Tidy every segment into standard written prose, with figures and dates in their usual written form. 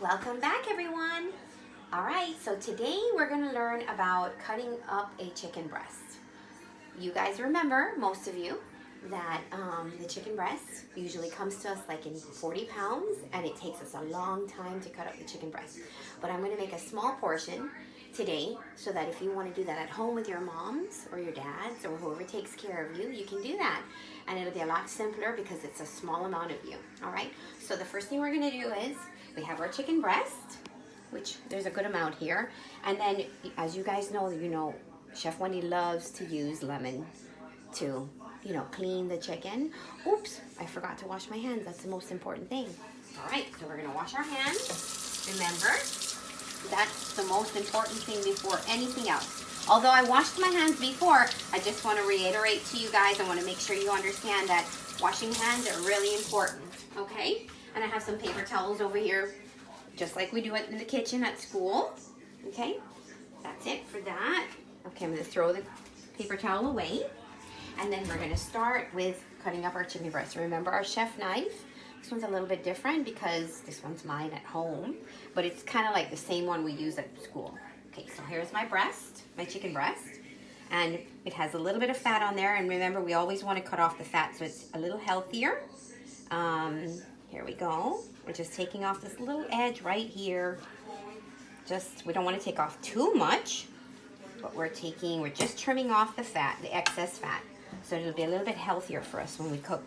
Welcome back, everyone. All right, so today we're going to learn about cutting up a chicken breast. You guys remember, most of you, that the chicken breast usually comes to us like in 40 pounds, and it takes us a long time to cut up the chicken breast. But I'm going to make a small portion today so that if you want to do that at home with your moms or your dads or whoever takes care of you, you can do that. And it'll be a lot simpler because it's a small amount of you. All right, so the first thing we're going to do is we have our chicken breast, which there's a good amount here. And then, as you guys know, Chef Wendy loves to use lemon to, clean the chicken. Oops, I forgot to wash my hands. That's the most important thing. All right, so we're gonna wash our hands. Remember, that's the most important thing before anything else. Although I washed my hands before, I just want to reiterate to you guys, I want to make sure you understand that washing hands are really important, okay? And I have some paper towels over here, just like we do it in the kitchen at school. Okay, that's it for that. Okay, I'm going to throw the paper towel away. And then we're going to start with cutting up our chicken breast. Remember our chef knife? This one's a little bit different because this one's mine at home. But it's kind of like the same one we use at school. Okay, so here's my breast, my chicken breast. And it has a little bit of fat on there. And remember, we always want to cut off the fat so it's a little healthier. Here we go. We're just taking off this little edge right here. We don't want to take off too much, but we're just trimming off the fat, the excess fat. So it'll be a little bit healthier for us when we cook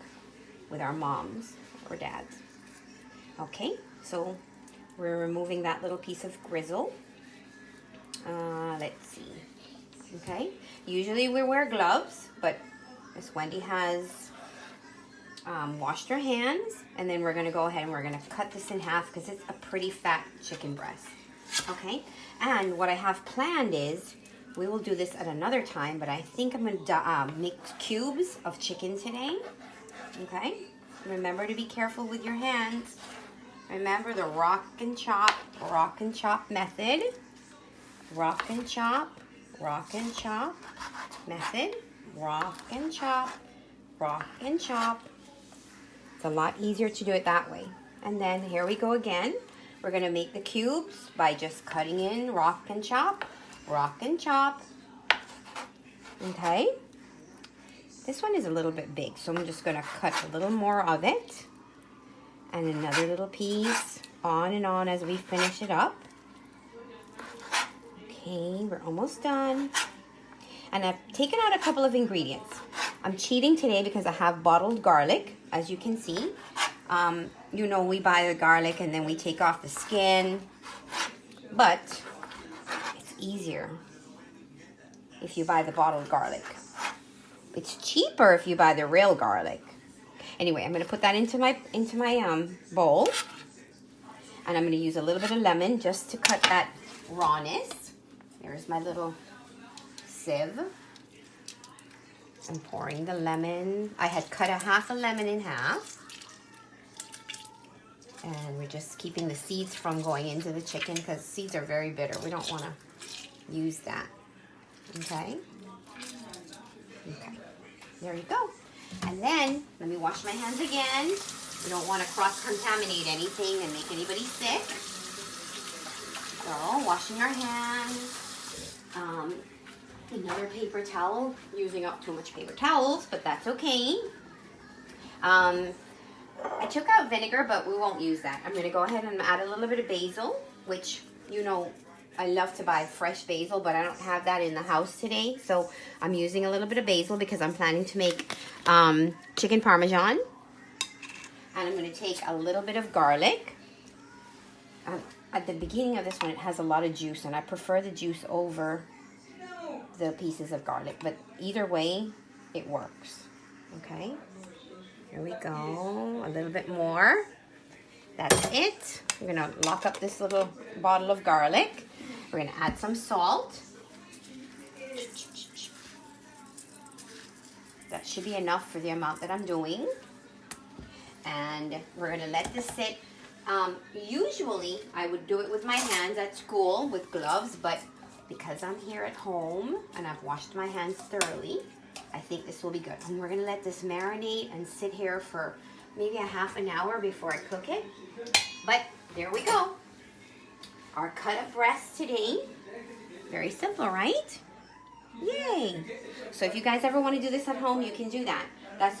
with our moms or dads. Okay, so we're removing that little piece of grizzle. Let's see. Okay, usually we wear gloves, but Miss Wendy has washed her hands, and then we're going to go ahead and we're going to cut this in half because it's a pretty fat chicken breast. Okay, and what I have planned is we will do this at another time, but I think I'm going to make cubes of chicken today. Okay, remember to be careful with your hands. Remember the rock and chop method. Rock and chop method. Rock and chop. It's a lot easier to do it that way. And then here we go again. We're going to make the cubes by just cutting in rock and chop. Okay. This one is a little bit big, so I'm just going to cut a little more of it. And another little piece, on and on as we finish it up. Okay, we're almost done. And I've taken out a couple of ingredients. I'm cheating today because I have bottled garlic, as you can see. We buy the garlic and then we take off the skin. But it's easier if you buy the bottled garlic. It's cheaper if you buy the real garlic. Anyway, I'm going to put that into my bowl. And I'm going to use a little bit of lemon just to cut that rawness. There's my little sieve. I'm pouring the lemon. I had cut half a lemon in half. And we're just keeping the seeds from going into the chicken because seeds are very bitter. We don't want to use that. Okay? Okay. There you go. And then, let me wash my hands again. We don't want to cross-contaminate anything and make anybody sick. So, washing our hands. Another paper towel. Using up too much paper towels, but that's okay. I took out vinegar, but we won't use that. I'm going to go ahead and add a little bit of basil, which, I love to buy fresh basil, but I don't have that in the house today. So I'm using a little bit of basil because I'm planning to make chicken parmesan. And I'm going to take a little bit of garlic. At the beginning of this one, it has a lot of juice, and I prefer the juice over the pieces of garlic. But either way, it works. Okay. Here we go, a little bit more. That's it. We're gonna lock up this little bottle of garlic. We're gonna add some salt. That should be enough for the amount that I'm doing. And we're gonna let this sit. Usually, I would do it with my hands at school with gloves, but because I'm here at home and I've washed my hands thoroughly, I think this will be good. And we're going to let this marinate and sit here for maybe a half an hour before I cook it. But there we go. our cut up breast today. Very simple, right? Yay! So if you guys ever want to do this at home, you can do that. That's